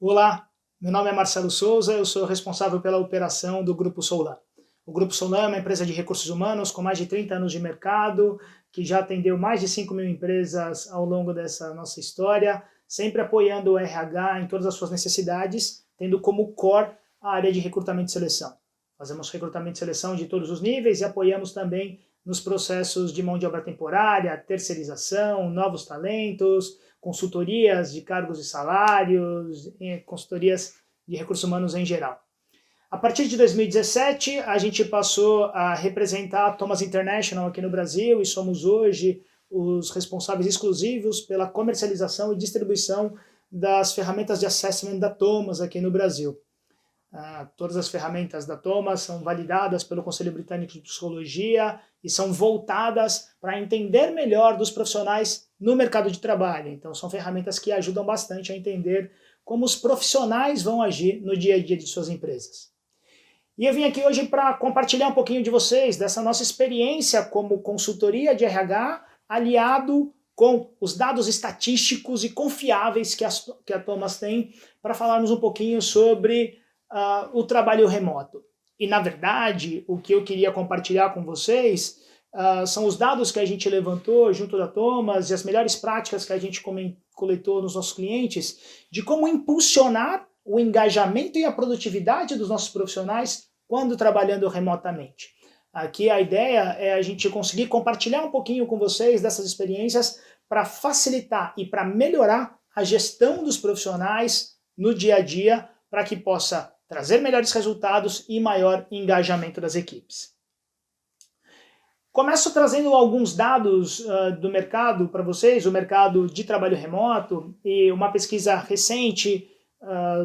Olá, meu nome é Marcelo Souza, eu sou responsável pela operação do Grupo Soulan. O Grupo Soulan é uma empresa de recursos humanos com mais de 30 anos de mercado, que já atendeu mais de 5 mil empresas ao longo dessa nossa história, sempre apoiando o RH em todas as suas necessidades, tendo como core a área de recrutamento e seleção. Fazemos recrutamento e seleção de todos os níveis e apoiamos também nos processos de mão de obra temporária, terceirização, novos talentos, consultorias de cargos e salários, consultorias de recursos humanos em geral. A partir de 2017, a gente passou a representar a Thomas International aqui no Brasil e somos hoje os responsáveis exclusivos pela comercialização e distribuição das ferramentas de assessment da Thomas aqui no Brasil. Todas as ferramentas da Thomas são validadas pelo Conselho Britânico de Psicologia e são voltadas para entender melhor dos profissionais no mercado de trabalho. Então, são ferramentas que ajudam bastante a entender como os profissionais vão agir no dia a dia de suas empresas. E eu vim aqui hoje para compartilhar um pouquinho de vocês dessa nossa experiência como consultoria de RH aliado com os dados estatísticos e confiáveis que a Thomas tem para falarmos um pouquinho sobre o trabalho remoto. E, na verdade, o que eu queria compartilhar com vocês são os dados que a gente levantou junto da Thomas e as melhores práticas que a gente coletou nos nossos clientes de como impulsionar o engajamento e a produtividade dos nossos profissionais quando trabalhando remotamente. Aqui a ideia é a gente conseguir compartilhar um pouquinho com vocês dessas experiências para facilitar e para melhorar a gestão dos profissionais no dia a dia para que possa trazer melhores resultados e maior engajamento das equipes. Começo trazendo alguns dados do mercado para vocês, o mercado de trabalho remoto, e uma pesquisa recente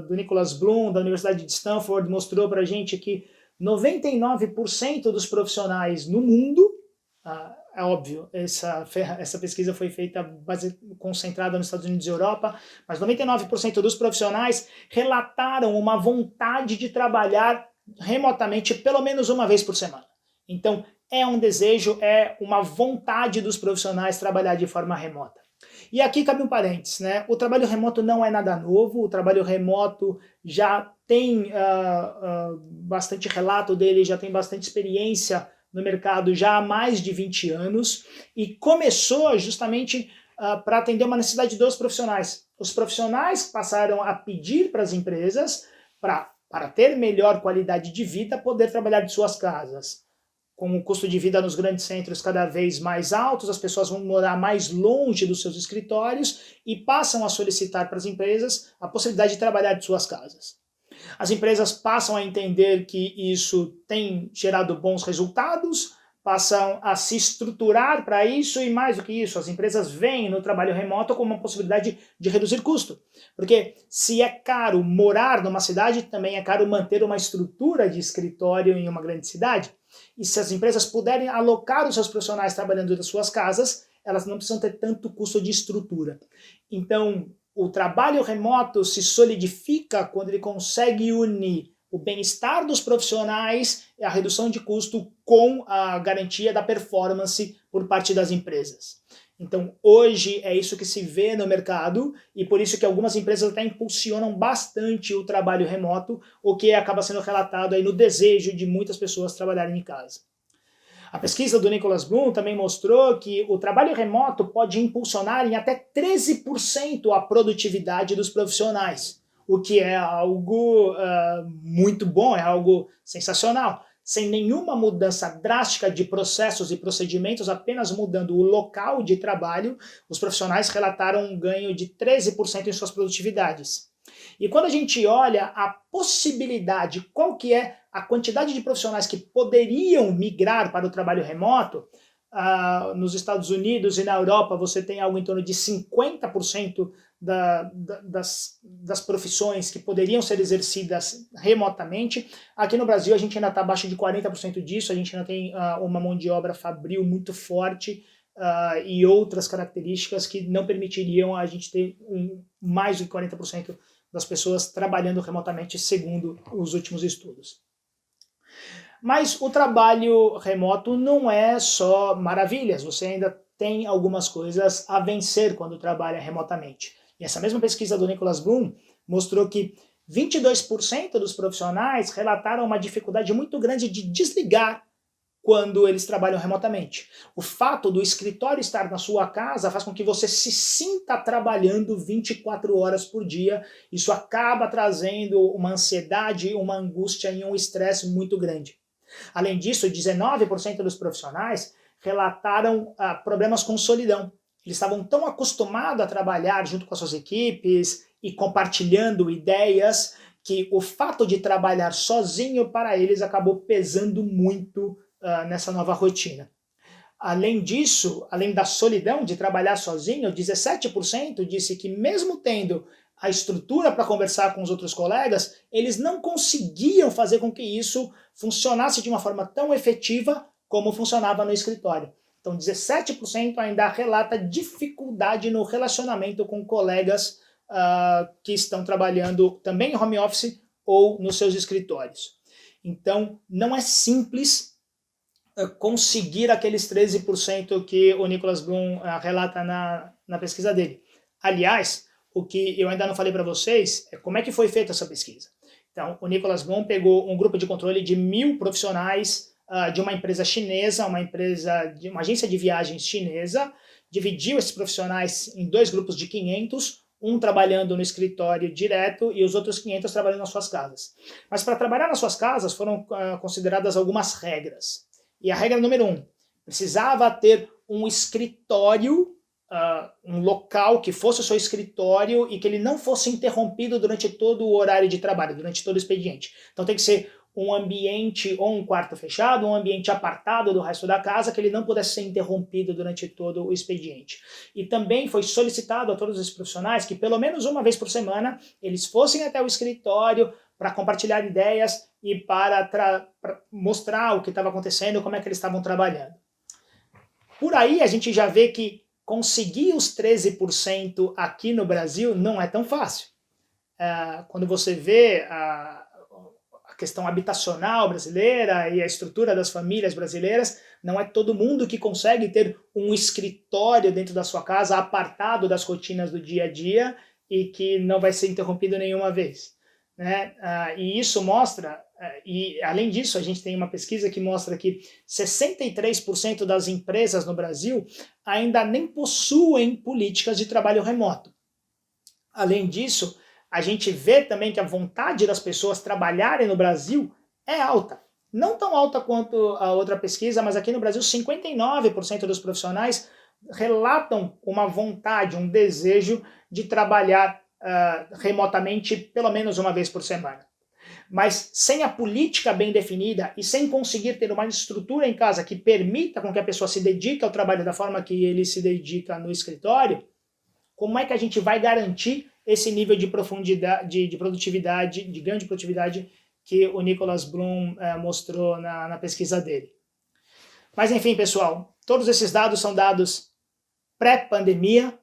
do Nicholas Bloom, da Universidade de Stanford, mostrou para a gente que 99% dos profissionais no mundo, é óbvio, essa pesquisa foi feita concentrada nos Estados Unidos e Europa, mas 99% dos profissionais relataram uma vontade de trabalhar remotamente pelo menos uma vez por semana. Então, é um desejo, é uma vontade dos profissionais trabalhar de forma remota. E aqui cabe um parênteses, né? O trabalho remoto não é nada novo, o trabalho remoto já tem bastante relato dele, já tem bastante experiência no mercado já há mais de 20 anos e começou justamente para atender uma necessidade dos profissionais. Os profissionais passaram a pedir para as empresas para ter melhor qualidade de vida, poder trabalhar de suas casas. Com o custo de vida nos grandes centros cada vez mais altos, as pessoas vão morar mais longe dos seus escritórios e passam a solicitar para as empresas a possibilidade de trabalhar de suas casas. As empresas passam a entender que isso tem gerado bons resultados, passam a se estruturar para isso e mais do que isso, as empresas veem no trabalho remoto como uma possibilidade de reduzir custo. Porque se é caro morar numa cidade, também é caro manter uma estrutura de escritório em uma grande cidade. E se as empresas puderem alocar os seus profissionais trabalhando das suas casas, elas não precisam ter tanto custo de estrutura. Então, o trabalho remoto se solidifica quando ele consegue unir o bem-estar dos profissionais e a redução de custo com a garantia da performance por parte das empresas. Então, hoje é isso que se vê no mercado e por isso que algumas empresas até impulsionam bastante o trabalho remoto, o que acaba sendo relatado aí no desejo de muitas pessoas trabalharem em casa. A pesquisa do Nicholas Bloom também mostrou que o trabalho remoto pode impulsionar em até 13% a produtividade dos profissionais, o que é algo muito bom, é algo sensacional. Sem nenhuma mudança drástica de processos e procedimentos, apenas mudando o local de trabalho, os profissionais relataram um ganho de 13% em suas produtividades. E quando a gente olha a possibilidade, qual que é a quantidade de profissionais que poderiam migrar para o trabalho remoto, nos Estados Unidos e na Europa você tem algo em torno de 50% das profissões que poderiam ser exercidas remotamente. Aqui no Brasil a gente ainda está abaixo de 40% disso, a gente ainda tem uma mão de obra fabril muito forte e outras características que não permitiriam a gente ter mais de 40% das pessoas trabalhando remotamente, segundo os últimos estudos. Mas o trabalho remoto não é só maravilhas, você ainda tem algumas coisas a vencer quando trabalha remotamente. E essa mesma pesquisa do Nicholas Bloom mostrou que 22% dos profissionais relataram uma dificuldade muito grande de desligar quando eles trabalham remotamente. O fato do escritório estar na sua casa faz com que você se sinta trabalhando 24 horas por dia. Isso acaba trazendo uma ansiedade, uma angústia e um estresse muito grande. Além disso, 19% dos profissionais relataram problemas com solidão. Eles estavam tão acostumados a trabalhar junto com as suas equipes e compartilhando ideias que o fato de trabalhar sozinho para eles acabou pesando muito nessa nova rotina. Além disso, além da solidão de trabalhar sozinho, 17% disse que mesmo tendo a estrutura para conversar com os outros colegas, eles não conseguiam fazer com que isso funcionasse de uma forma tão efetiva como funcionava no escritório. Então 17% ainda relata dificuldade no relacionamento com colegas que estão trabalhando também em home office ou nos seus escritórios. Então não é simples conseguir aqueles 13% que o Nicholas Bloom relata na pesquisa dele. Aliás, o que eu ainda não falei para vocês é como é que foi feita essa pesquisa. Então, o Nicholas Bloom pegou um grupo de controle de 1.000 profissionais de uma empresa chinesa, uma agência de viagens chinesa, dividiu esses profissionais em 2 grupos de 500, um trabalhando no escritório direto e os outros 500 trabalhando nas suas casas. Mas para trabalhar nas suas casas foram consideradas algumas regras. E a regra número 1, precisava ter um escritório, um local que fosse o seu escritório e que ele não fosse interrompido durante todo o horário de trabalho, durante todo o expediente. Então tem que ser um ambiente ou um quarto fechado, um ambiente apartado do resto da casa, que ele não pudesse ser interrompido durante todo o expediente. E também foi solicitado a todos os profissionais que pelo menos uma vez por semana eles fossem até o escritório para compartilhar ideias e para mostrar o que estava acontecendo, como é que eles estavam trabalhando. Por aí a gente já vê que conseguir os 13% aqui no Brasil não é tão fácil. Quando você vê a questão habitacional brasileira e a estrutura das famílias brasileiras, não é todo mundo que consegue ter um escritório dentro da sua casa, apartado das rotinas do dia a dia e que não vai ser interrompido nenhuma vez. Né? E isso mostra, e além disso, a gente tem uma pesquisa que mostra que 63% das empresas no Brasil ainda nem possuem políticas de trabalho remoto. Além disso, a gente vê também que a vontade das pessoas trabalharem no Brasil é alta. Não tão alta quanto a outra pesquisa, mas aqui no Brasil 59% dos profissionais relatam uma vontade, um desejo de trabalhar remotamente pelo menos uma vez por semana. Mas sem a política bem definida e sem conseguir ter uma estrutura em casa que permita com que a pessoa se dedique ao trabalho da forma que ele se dedica no escritório, como é que a gente vai garantir esse nível de profundidade, de produtividade, de grande produtividade que o Nicholas Bloom mostrou na pesquisa dele? Mas enfim, pessoal, todos esses dados são dados pré-pandemia.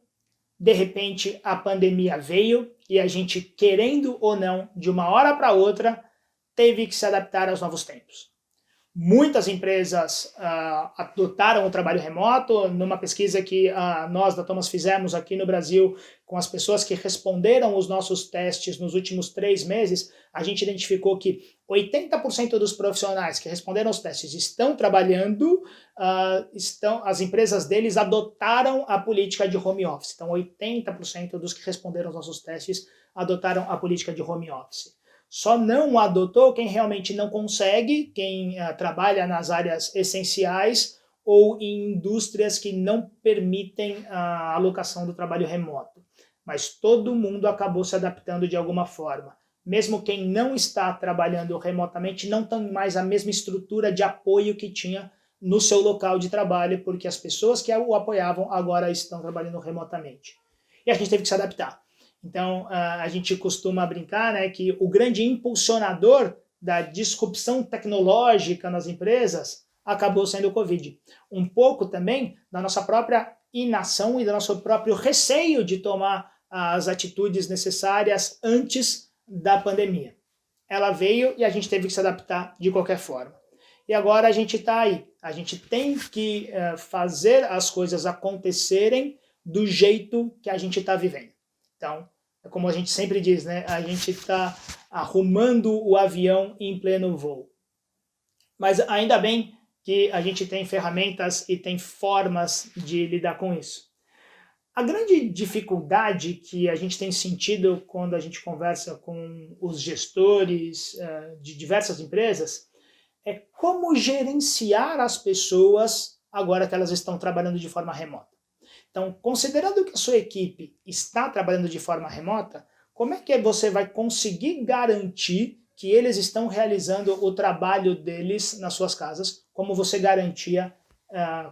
De repente, a pandemia veio e a gente, querendo ou não, de uma hora para outra, teve que se adaptar aos novos tempos. Muitas empresas adotaram o trabalho remoto. Numa pesquisa que nós da Thomas fizemos aqui no Brasil com as pessoas que responderam os nossos testes nos últimos 3 meses, a gente identificou que 80% dos profissionais que responderam os testes estão trabalhando, as empresas deles adotaram a política de home office. Então 80% dos que responderam os nossos testes adotaram a política de home office. Só não adotou quem realmente não consegue, quem trabalha nas áreas essenciais ou em indústrias que não permitem a alocação do trabalho remoto. Mas todo mundo acabou se adaptando de alguma forma. Mesmo quem não está trabalhando remotamente não tem mais a mesma estrutura de apoio que tinha no seu local de trabalho, porque as pessoas que o apoiavam agora estão trabalhando remotamente. E a gente teve que se adaptar. Então, a gente costuma brincar, né, que o grande impulsionador da disrupção tecnológica nas empresas acabou sendo o Covid. Um pouco também da nossa própria inação e do nosso próprio receio de tomar as atitudes necessárias antes da pandemia. Ela veio e a gente teve que se adaptar de qualquer forma. E agora a gente está aí. A gente tem que fazer as coisas acontecerem do jeito que a gente está vivendo. Então, como a gente sempre diz, né? A gente está arrumando o avião em pleno voo. Mas ainda bem que a gente tem ferramentas e tem formas de lidar com isso. A grande dificuldade que a gente tem sentido quando a gente conversa com os gestores de diversas empresas é como gerenciar as pessoas agora que elas estão trabalhando de forma remota. Então, considerando que a sua equipe está trabalhando de forma remota, como é que você vai conseguir garantir que eles estão realizando o trabalho deles nas suas casas, como você garantia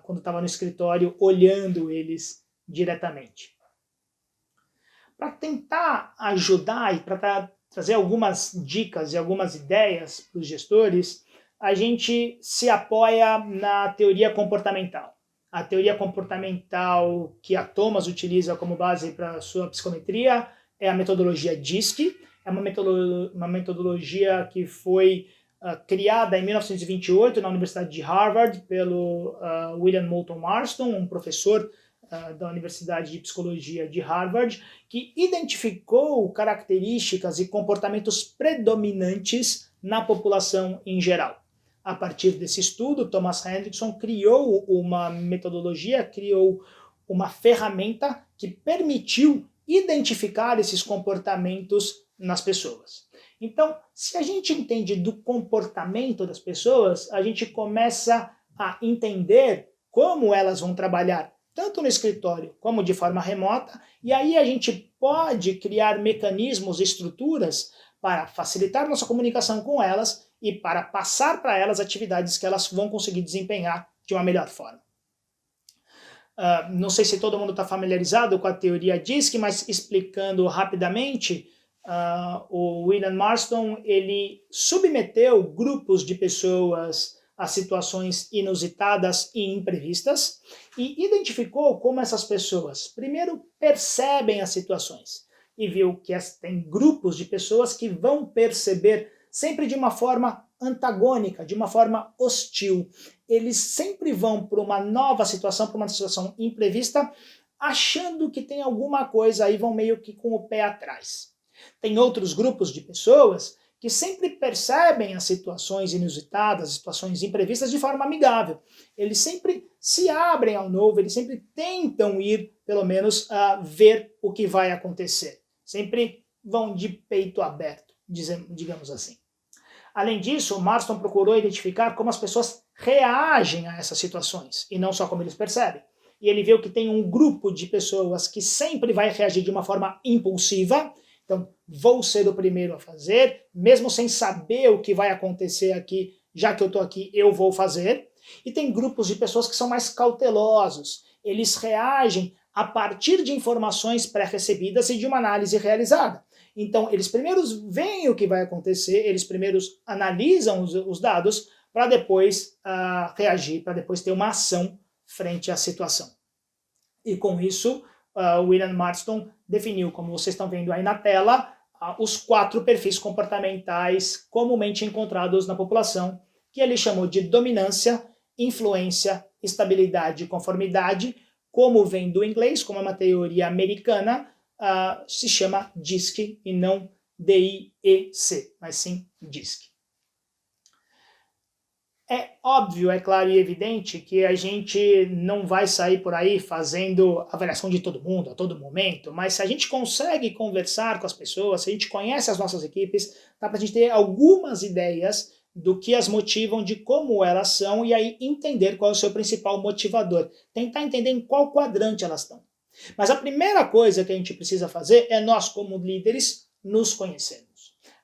quando estava no escritório olhando eles diretamente? Para tentar ajudar e para trazer algumas dicas e algumas ideias para os gestores, a gente se apoia na teoria comportamental. A teoria comportamental que a Thomas utiliza como base para a sua psicometria é a metodologia DISC. É uma metodologia que foi criada em 1928 na Universidade de Harvard pelo William Moulton Marston, um professor da Universidade de Psicologia de Harvard, que identificou características e comportamentos predominantes na população em geral. A partir desse estudo, Thomas Hendrickson criou uma metodologia, criou uma ferramenta que permitiu identificar esses comportamentos nas pessoas. Então, se a gente entende do comportamento das pessoas, a gente começa a entender como elas vão trabalhar, tanto no escritório como de forma remota, e aí a gente pode criar mecanismos e estruturas para facilitar nossa comunicação com elas e para passar para elas atividades que elas vão conseguir desempenhar de uma melhor forma. Não sei se todo mundo está familiarizado com a teoria DISC, mas explicando rapidamente, o William Marston ele submeteu grupos de pessoas a situações inusitadas e imprevistas e identificou como essas pessoas, primeiro, percebem as situações e viu que tem grupos de pessoas que vão perceber sempre de uma forma antagônica, de uma forma hostil. Eles sempre vão para uma nova situação, para uma situação imprevista, achando que tem alguma coisa aí, vão meio que com o pé atrás. Tem outros grupos de pessoas que sempre percebem as situações inusitadas, as situações imprevistas de forma amigável. Eles sempre se abrem ao novo, eles sempre tentam ir, pelo menos, a ver o que vai acontecer. Sempre vão de peito aberto, digamos assim. Além disso, o Marston procurou identificar como as pessoas reagem a essas situações, e não só como eles percebem. E ele viu que tem um grupo de pessoas que sempre vai reagir de uma forma impulsiva. Então, vou ser o primeiro a fazer, mesmo sem saber o que vai acontecer aqui, já que eu estou aqui, eu vou fazer. E tem grupos de pessoas que são mais cautelosos. Eles reagem a partir de informações pré-recebidas e de uma análise realizada. Então, eles primeiro veem o que vai acontecer, eles primeiro analisam os dados para depois reagir, para depois ter uma ação frente à situação. E com isso, William Marston definiu, como vocês estão vendo aí na tela, os 4 perfis comportamentais comumente encontrados na população, que ele chamou de dominância, influência, estabilidade e conformidade. Como vem do inglês, como é uma teoria americana, se chama DISC e não DIEC, mas sim DISC. É óbvio, é claro e evidente que a gente não vai sair por aí fazendo avaliação de todo mundo a todo momento, mas se a gente consegue conversar com as pessoas, se a gente conhece as nossas equipes, dá para a gente ter algumas ideias do que as motivam, de como elas são, e aí entender qual é o seu principal motivador. Tentar entender em qual quadrante elas estão. Mas a primeira coisa que a gente precisa fazer é nós, como líderes, nos conhecermos.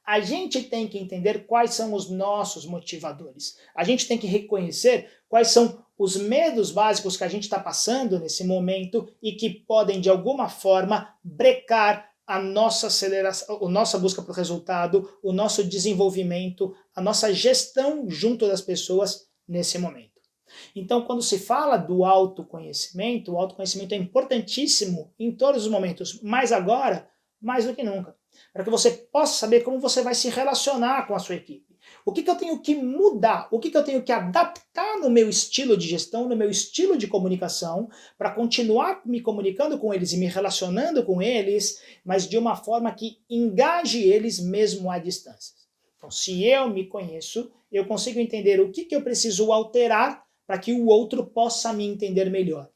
A gente tem que entender quais são os nossos motivadores. A gente tem que reconhecer quais são os medos básicos que a gente está passando nesse momento e que podem, de alguma forma, brecar a nossa aceleração, a nossa busca por resultado, o nosso desenvolvimento, a nossa gestão junto das pessoas nesse momento. Então, quando se fala do autoconhecimento, o autoconhecimento é importantíssimo em todos os momentos, mas agora, mais do que nunca, para que você possa saber como você vai se relacionar com a sua equipe. O que eu tenho que mudar? O que eu tenho que adaptar no meu estilo de gestão, no meu estilo de comunicação, para continuar me comunicando com eles e me relacionando com eles, mas de uma forma que engaje eles mesmo à distância. Então, se eu me conheço, eu consigo entender o que eu preciso alterar para que o outro possa me entender melhor.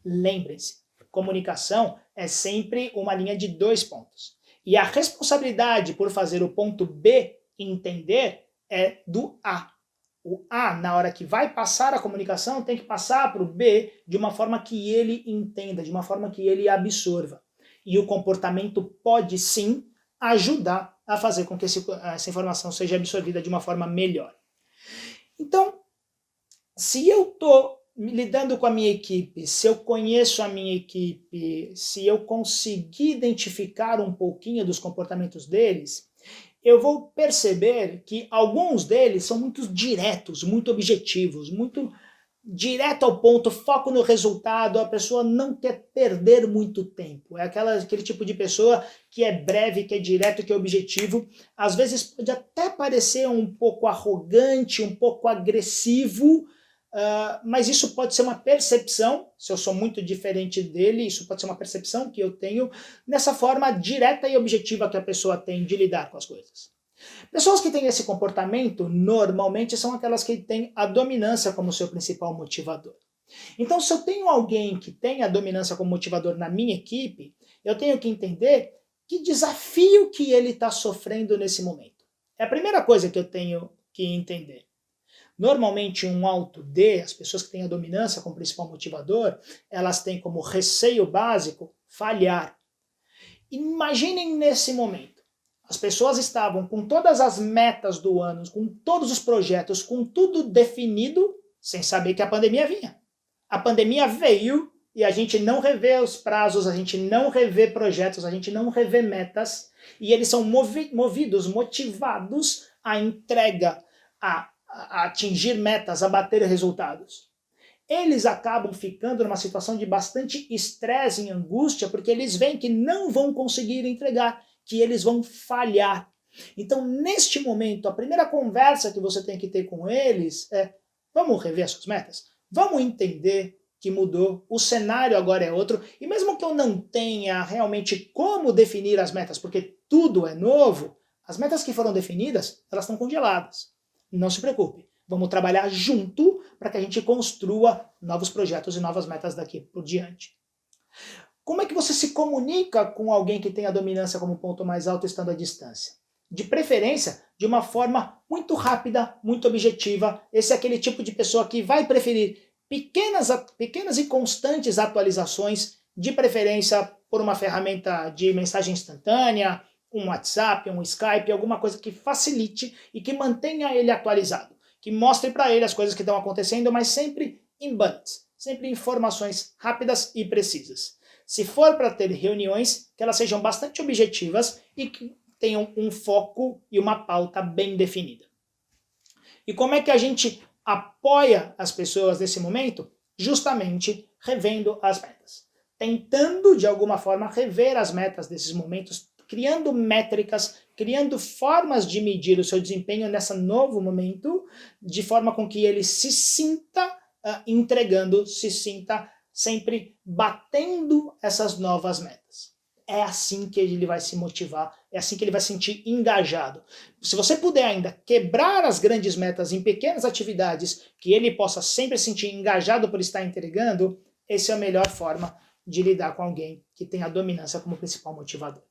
Lembrem-se, comunicação é sempre uma linha de 2 pontos. E a responsabilidade por fazer o ponto B entender é do A. O A, na hora que vai passar a comunicação, tem que passar para o B de uma forma que ele entenda, de uma forma que ele absorva. E o comportamento pode sim ajudar a fazer com que essa informação seja absorvida de uma forma melhor. Então, se eu estou lidando com a minha equipe, se eu conheço a minha equipe, se eu conseguir identificar um pouquinho dos comportamentos deles, eu vou perceber que alguns deles são muito diretos, muito objetivos, muito direto ao ponto, foco no resultado, a pessoa não quer perder muito tempo. É aquele tipo de pessoa que é breve, que é direto, que é objetivo. Às vezes pode até parecer um pouco arrogante, um pouco agressivo, mas isso pode ser uma percepção, se eu sou muito diferente dele, isso pode ser uma percepção que eu tenho nessa forma direta e objetiva que a pessoa tem de lidar com as coisas. Pessoas que têm esse comportamento, normalmente, são aquelas que têm a dominância como seu principal motivador. Então, se eu tenho alguém que tem a dominância como motivador na minha equipe, eu tenho que entender que desafio que ele está sofrendo nesse momento. É a primeira coisa que eu tenho que entender. Normalmente, um alto D, as pessoas que têm a dominância como principal motivador, elas têm como receio básico falhar. Imaginem nesse momento. As pessoas estavam com todas as metas do ano, com todos os projetos, com tudo definido, sem saber que a pandemia vinha. A pandemia veio e a gente não revê os prazos, a gente não revê projetos, a gente não revê metas, e eles são movidos, motivados à entrega, a atingir metas, a bater resultados. Eles acabam ficando numa situação de bastante estresse e angústia, porque eles veem que não vão conseguir entregar, que eles vão falhar. Então, neste momento, a primeira conversa que você tem que ter com eles é: vamos rever as suas metas? Vamos entender que mudou, o cenário agora é outro, e mesmo que eu não tenha realmente como definir as metas, porque tudo é novo, as metas que foram definidas, elas estão congeladas. Não se preocupe, vamos trabalhar junto para que a gente construa novos projetos e novas metas daqui por diante. Como é que você se comunica com alguém que tem a dominância como ponto mais alto estando à distância? De preferência, de uma forma muito rápida, muito objetiva. Esse é aquele tipo de pessoa que vai preferir pequenas e constantes atualizações, de preferência por uma ferramenta de mensagem instantânea, um WhatsApp, um Skype, alguma coisa que facilite e que mantenha ele atualizado, que mostre para ele as coisas que estão acontecendo, mas sempre em bullets, sempre informações rápidas e precisas. Se for para ter reuniões, que elas sejam bastante objetivas e que tenham um foco e uma pauta bem definida. E como é que a gente apoia as pessoas nesse momento? Justamente revendo as metas. Tentando, de alguma forma, rever as metas desses momentos, criando métricas, criando formas de medir o seu desempenho nesse novo momento, de forma com que ele se sinta entregando, se sinta sempre batendo essas novas metas. É assim que ele vai se motivar, é assim que ele vai se sentir engajado. Se você puder ainda quebrar as grandes metas em pequenas atividades, que ele possa sempre se sentir engajado por estar entregando, essa é a melhor forma de lidar com alguém que tem a dominância como principal motivador.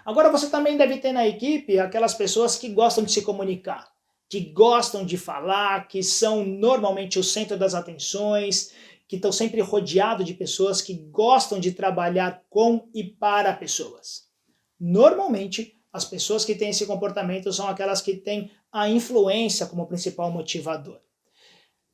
Agora você também deve ter na equipe aquelas pessoas que gostam de se comunicar, que gostam de falar, que são normalmente o centro das atenções, que estão sempre rodeados de pessoas que gostam de trabalhar com e para pessoas. Normalmente, as pessoas que têm esse comportamento são aquelas que têm a influência como principal motivador.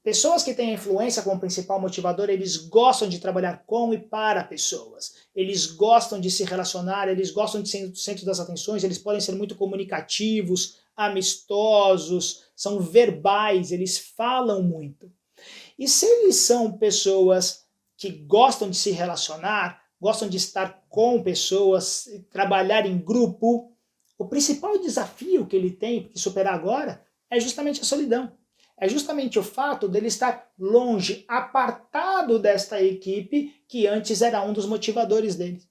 Pessoas que têm a influência como principal motivador, eles gostam de trabalhar com e para pessoas. Eles gostam de se relacionar, eles gostam de ser o centro das atenções, eles podem ser muito comunicativos, amistosos, são verbais, eles falam muito. E se eles são pessoas que gostam de se relacionar, gostam de estar com pessoas, trabalhar em grupo, O principal desafio que ele tem que superar agora é justamente a solidão. É justamente o fato dele estar longe, apartado desta equipe que antes era um dos motivadores dele.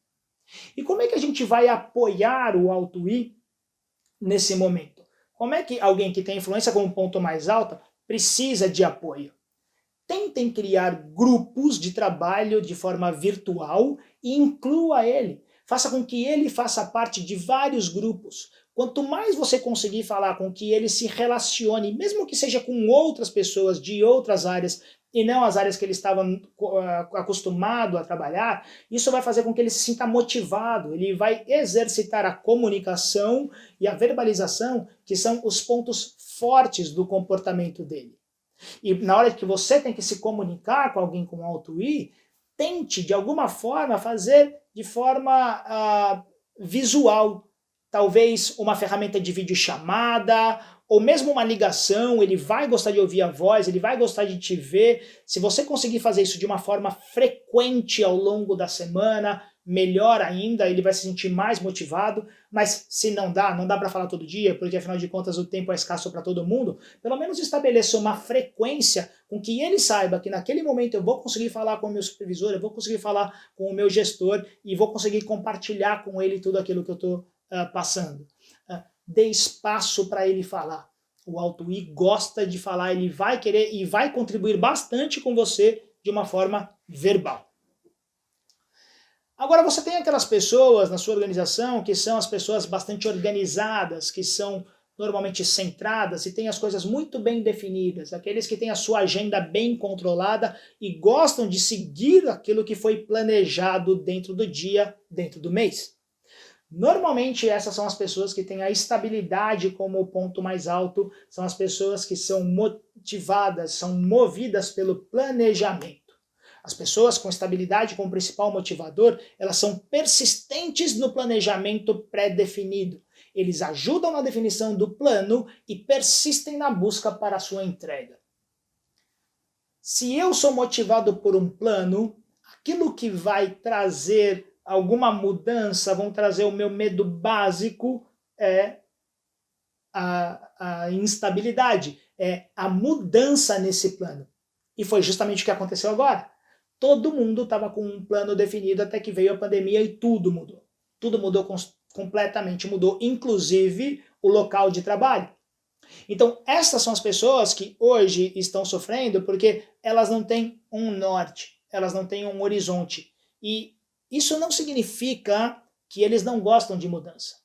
E como é que a gente vai apoiar o Alto I nesse momento? Como é que alguém que tem influência como ponto mais alto precisa de apoio? Tentem criar grupos de trabalho de forma virtual e inclua ele. Faça com que ele faça parte de vários grupos. Quanto mais você conseguir falar com que ele se relacione, mesmo que seja com outras pessoas de outras áreas, e não as áreas que ele estava acostumado a trabalhar, isso vai fazer com que ele se sinta motivado, ele vai exercitar a comunicação e a verbalização, que são os pontos fortes do comportamento dele. E na hora que você tem que se comunicar com alguém com alto I, tente de alguma forma fazer de forma visual. Talvez uma ferramenta de videochamada, ou mesmo uma ligação, ele vai gostar de ouvir a voz, ele vai gostar de te ver. Se você conseguir fazer isso de uma forma frequente ao longo da semana, melhor ainda, ele vai se sentir mais motivado. Mas se não dá para falar todo dia, porque afinal de contas o tempo é escasso para todo mundo, pelo menos estabeleça uma frequência com que ele saiba que naquele momento eu vou conseguir falar com o meu supervisor, eu vou conseguir falar com o meu gestor e vou conseguir compartilhar com ele tudo aquilo que eu estou passando. Dê espaço para ele falar. O Alto I gosta de falar, ele vai querer e vai contribuir bastante com você de uma forma verbal. Agora você tem aquelas pessoas na sua organização que são as pessoas bastante organizadas, que são normalmente centradas e têm as coisas muito bem definidas, aqueles que têm a sua agenda bem controlada e gostam de seguir aquilo que foi planejado dentro do dia, dentro do mês. Normalmente essas são as pessoas que têm a estabilidade como ponto mais alto, são as pessoas que são motivadas, são movidas pelo planejamento. As pessoas com estabilidade como principal motivador, elas são persistentes no planejamento pré-definido. Eles ajudam na definição do plano e persistem na busca para a sua entrega. Se eu sou motivado por um plano, aquilo que vai trazer alguma mudança, vão trazer o meu medo básico é a instabilidade, é a mudança nesse plano. E foi justamente o que aconteceu agora. Todo mundo estava com um plano definido até que veio a pandemia e tudo mudou. Tudo mudou completamente, mudou inclusive o local de trabalho. Então essas são as pessoas que hoje estão sofrendo porque elas não têm um norte, elas não têm um horizonte. E isso não significa que eles não gostam de mudança.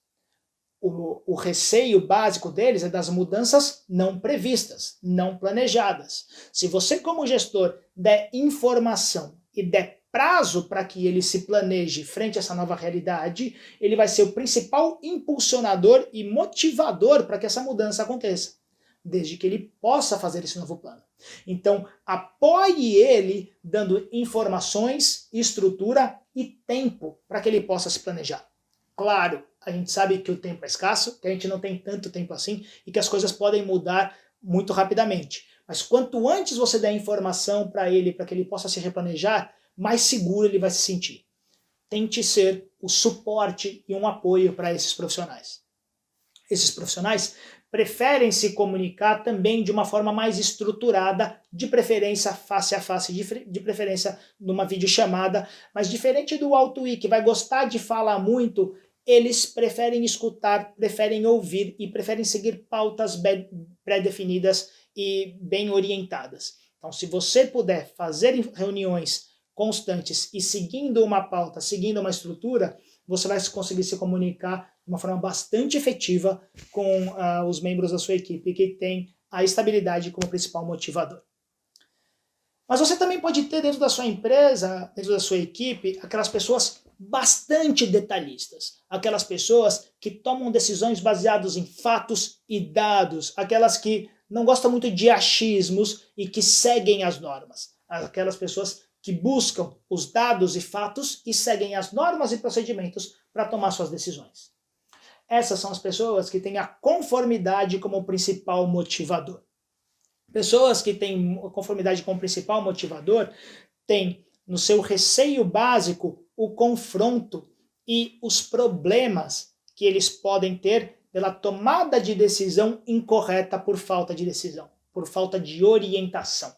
O receio básico deles é das mudanças não previstas, não planejadas. Se você, como gestor, der informação e der prazo para que ele se planeje frente a essa nova realidade, ele vai ser o principal impulsionador e motivador para que essa mudança aconteça, desde que ele possa fazer esse novo plano. Então, apoie ele dando informações, estrutura e tempo para que ele possa se planejar. Claro, a gente sabe que o tempo é escasso, que a gente não tem tanto tempo assim e que as coisas podem mudar muito rapidamente. Mas quanto antes você der informação para ele, para que ele possa se replanejar, mais seguro ele vai se sentir. Tente ser o suporte e um apoio para esses profissionais. Esses profissionais preferem se comunicar também de uma forma mais estruturada, de preferência face a face, de preferência numa videochamada, mas diferente do Alto I, que vai gostar de falar muito, eles preferem escutar, preferem ouvir e preferem seguir pautas pré-definidas e bem orientadas. Então, se você puder fazer reuniões constantes e seguindo uma pauta, seguindo uma estrutura, você vai conseguir se comunicar de uma forma bastante efetiva com os membros da sua equipe que tem a estabilidade como principal motivador. Mas você também pode ter dentro da sua empresa, dentro da sua equipe, aquelas pessoas bastante detalhistas, aquelas pessoas que tomam decisões baseadas em fatos e dados, aquelas que não gostam muito de achismos e que seguem as normas, aquelas pessoas que buscam os dados e fatos e seguem as normas e procedimentos para tomar suas decisões. Essas são as pessoas que têm a conformidade como principal motivador. Pessoas que têm conformidade como principal motivador têm no seu receio básico o confronto e os problemas que eles podem ter pela tomada de decisão incorreta por falta de decisão, por falta de orientação.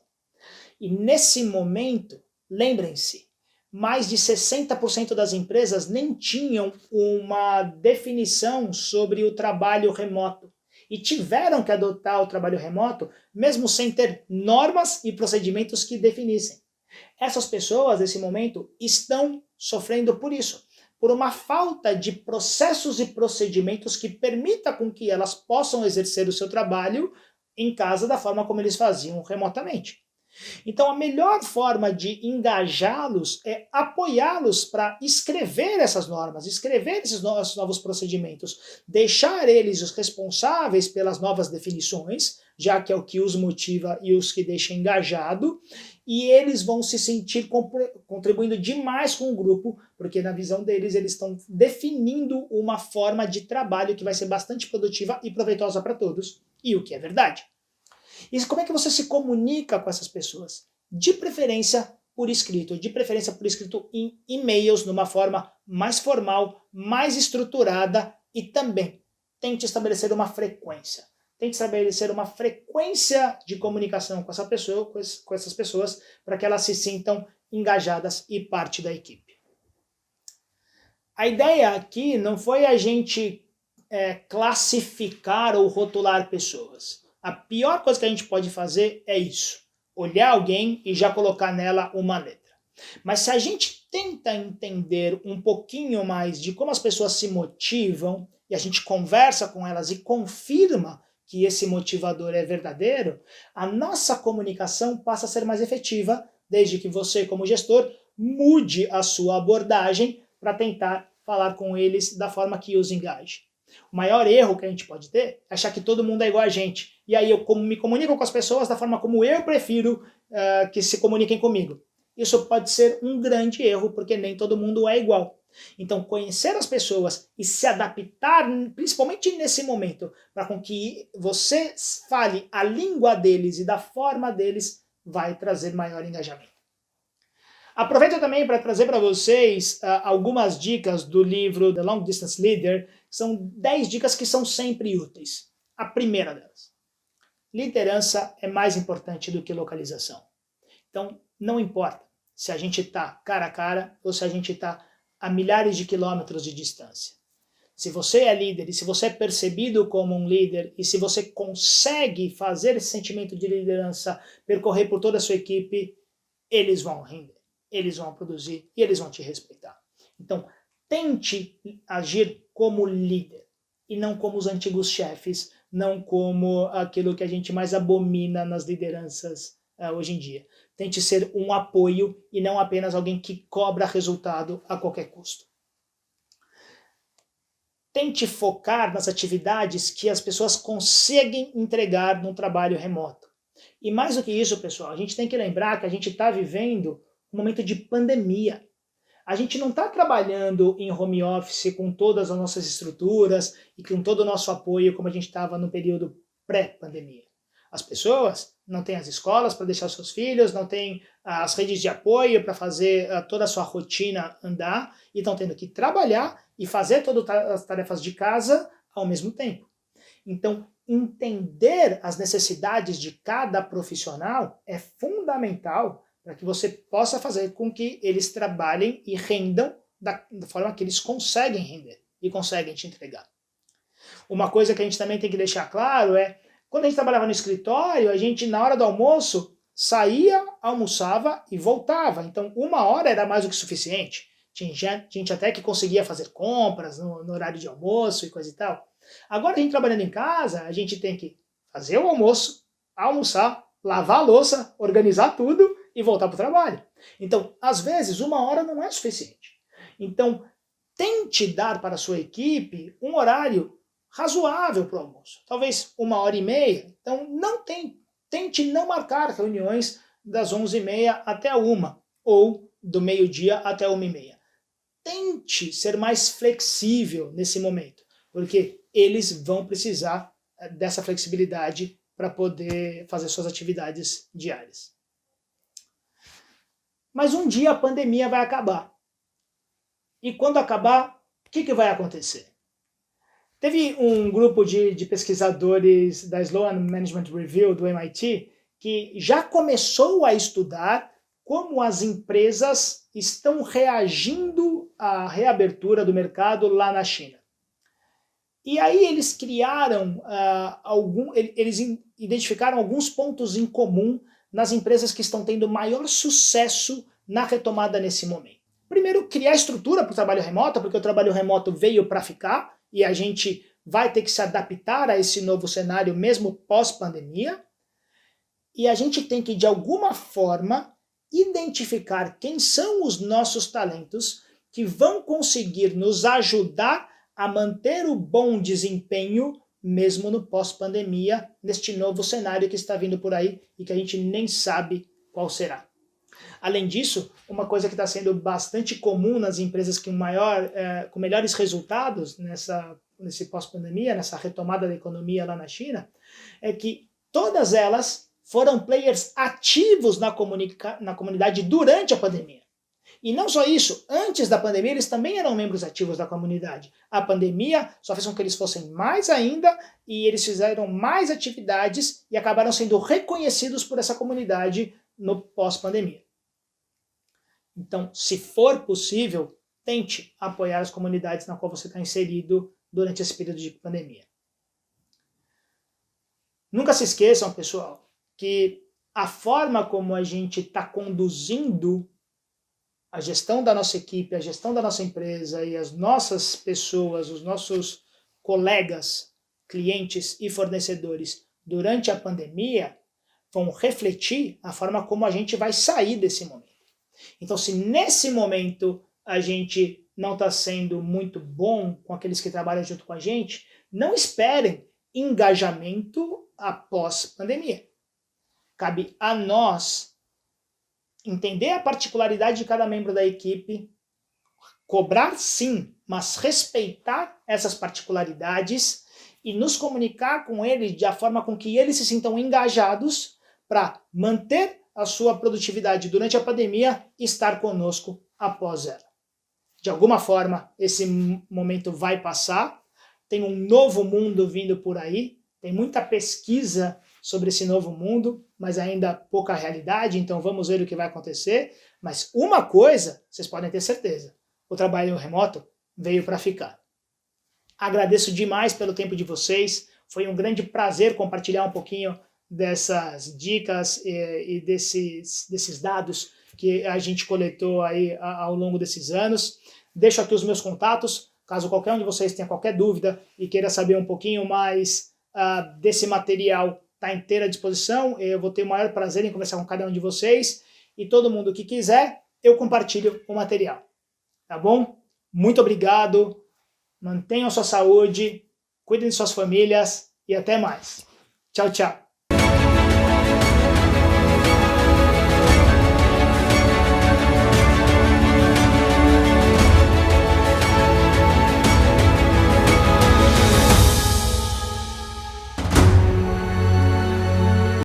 E nesse momento, lembrem-se, mais de 60% das empresas nem tinham uma definição sobre o trabalho remoto e tiveram que adotar o trabalho remoto mesmo sem ter normas e procedimentos que definissem. Essas pessoas, nesse momento, estão sofrendo por isso, por uma falta de processos e procedimentos que permita com que elas possam exercer o seu trabalho em casa da forma como eles faziam remotamente. Então, a melhor forma de engajá-los é apoiá-los para escrever essas normas, escrever esses novos procedimentos, deixar eles os responsáveis pelas novas definições, já que é o que os motiva e os que deixa engajado, e eles vão se sentir contribuindo demais com o grupo, porque na visão deles eles estão definindo uma forma de trabalho que vai ser bastante produtiva e proveitosa para todos, e o que é verdade. E como é que você se comunica com essas pessoas? De preferência por escrito em e-mails, numa forma mais formal, mais estruturada, e também tente estabelecer uma frequência. Tente estabelecer uma frequência de comunicação com essas pessoas, para que elas se sintam engajadas e parte da equipe. A ideia aqui não foi a gente classificar ou rotular pessoas. A pior coisa que a gente pode fazer é isso, olhar alguém e já colocar nela uma letra. Mas se a gente tenta entender um pouquinho mais de como as pessoas se motivam, e a gente conversa com elas e confirma que esse motivador é verdadeiro, a nossa comunicação passa a ser mais efetiva, desde que você, como gestor, mude a sua abordagem para tentar falar com eles da forma que os engaje. O maior erro que a gente pode ter é achar que todo mundo é igual a gente. E aí eu me comunico com as pessoas da forma como eu prefiro que se comuniquem comigo. Isso pode ser um grande erro, porque nem todo mundo é igual. Então, conhecer as pessoas e se adaptar, principalmente nesse momento, para com que você fale a língua deles e da forma deles, vai trazer maior engajamento. Aproveito também para trazer para vocês algumas dicas do livro The Long Distance Leader. São 10 dicas que são sempre úteis. A primeira delas: liderança é mais importante do que localização. Então, não importa se a gente está cara a cara ou se a gente está a milhares de quilômetros de distância. Se você é líder e se você é percebido como um líder e se você consegue fazer esse sentimento de liderança percorrer por toda a sua equipe, eles vão render, eles vão produzir e eles vão te respeitar. Então, tente agir como líder e não como os antigos chefes, não como aquilo que a gente mais abomina nas lideranças hoje em dia. Tente ser um apoio e não apenas alguém que cobra resultado a qualquer custo. Tente focar nas atividades que as pessoas conseguem entregar num trabalho remoto. E mais do que isso, pessoal, a gente tem que lembrar que a gente está vivendo um momento de pandemia. A gente não está trabalhando em home office com todas as nossas estruturas e com todo o nosso apoio como a gente estava no período pré-pandemia. As pessoas não têm as escolas para deixar seus filhos, não têm as redes de apoio para fazer toda a sua rotina andar e estão tendo que trabalhar e fazer todas as tarefas de casa ao mesmo tempo. Então, entender as necessidades de cada profissional é fundamental para que você possa fazer com que eles trabalhem e rendam da forma que eles conseguem render e conseguem te entregar. Uma coisa que a gente também tem que deixar claro é, quando a gente trabalhava no escritório, a gente, na hora do almoço, saía, almoçava e voltava. Então, 1 hora era mais do que suficiente. Tinha gente até que conseguia fazer compras no horário de almoço e coisa e tal. Agora, a gente trabalhando em casa, a gente tem que fazer o almoço, almoçar, lavar a louça, organizar tudo e voltar para o trabalho. Então, às vezes, 1 hora não é suficiente. Então, tente dar para a sua equipe um horário razoável para o almoço. Talvez 1h30. Então, tente não marcar reuniões das 11h30 até 1h, ou do meio-dia até 1h30. Tente ser mais flexível nesse momento, porque eles vão precisar dessa flexibilidade para poder fazer suas atividades diárias. Mas um dia a pandemia vai acabar. E quando acabar, o que vai acontecer? Teve um grupo de pesquisadores da Sloan Management Review, do MIT, que já começou a estudar como as empresas estão reagindo à reabertura do mercado lá na China. E aí eles criaram, eles identificaram alguns pontos em comum nas empresas que estão tendo maior sucesso na retomada nesse momento. Primeiro, criar estrutura para o trabalho remoto, porque o trabalho remoto veio para ficar e a gente vai ter que se adaptar a esse novo cenário mesmo pós-pandemia. E a gente tem que, de alguma forma, identificar quem são os nossos talentos que vão conseguir nos ajudar a manter o bom desempenho mesmo no pós-pandemia, neste novo cenário que está vindo por aí e que a gente nem sabe qual será. Além disso, uma coisa que está sendo bastante comum nas empresas com melhores resultados nesse pós-pandemia, nessa retomada da economia lá na China, é que todas elas foram players ativos na comunidade durante a pandemia. E não só isso, antes da pandemia eles também eram membros ativos da comunidade. A pandemia só fez com que eles fossem mais ainda e eles fizeram mais atividades e acabaram sendo reconhecidos por essa comunidade no pós-pandemia. Então, se for possível, tente apoiar as comunidades na qual você está inserido durante esse período de pandemia. Nunca se esqueçam, pessoal, que a forma como a gente está conduzindo a gestão da nossa equipe, a gestão da nossa empresa e as nossas pessoas, os nossos colegas, clientes e fornecedores durante a pandemia vão refletir a forma como a gente vai sair desse momento. Então, se nesse momento a gente não está sendo muito bom com aqueles que trabalham junto com a gente, não esperem engajamento após pandemia. Cabe a nós entender a particularidade de cada membro da equipe, cobrar sim, mas respeitar essas particularidades e nos comunicar com eles de a forma com que eles se sintam engajados para manter a sua produtividade durante a pandemia e estar conosco após ela. De alguma forma, esse momento vai passar, tem um novo mundo vindo por aí, tem muita pesquisa sobre esse novo mundo, mas ainda pouca realidade, então vamos ver o que vai acontecer. Mas uma coisa, vocês podem ter certeza, o trabalho remoto veio para ficar. Agradeço demais pelo tempo de vocês, foi um grande prazer compartilhar um pouquinho dessas dicas e desses dados que a gente coletou aí ao longo desses anos. Deixo aqui os meus contatos, caso qualquer um de vocês tenha qualquer dúvida e queira saber um pouquinho mais desse material, está inteira à disposição. Eu vou ter o maior prazer em conversar com cada um de vocês e todo mundo que quiser, eu compartilho o material. Tá bom? Muito obrigado, mantenham sua saúde, cuidem de suas famílias e até mais. Tchau, tchau.